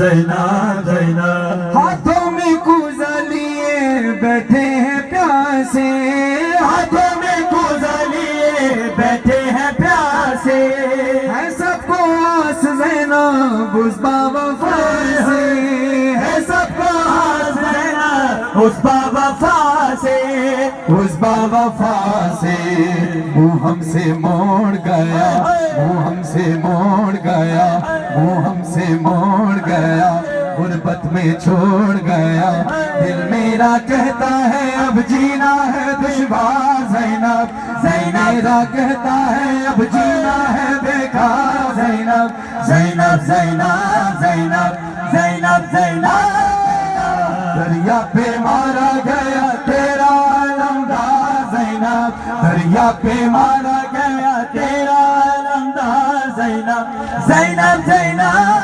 زینب زینب ہاتھوں میں کوزہ لیے بیٹھے ہیں پیاسے، ہاتھوں میں کوزہ لیے بیٹھے ہیں پیاسے، ہے سب کو آس زینب اس باوفا سے، ہے سب کو آس زینب اس باوفا سے، اس باوفا سے۔ وہ ہم سے موڑ گیا، وہ ہم سے موڑ گیا، وہ ہم سے موڑ گیا، غربت میں چھوڑ گیا۔ دل میرا کہتا ہے اب جینا ہے دشوار زینب، زینب میرا کہتا ہے اب جینا ہے بیکار زینب، زینب زینب زینب زینب زینب۔ دریا پہ مارا گیا تیرا علمدار زینب، دریا پہ مارا گیا تیرا علمدار زینب، زینب زینب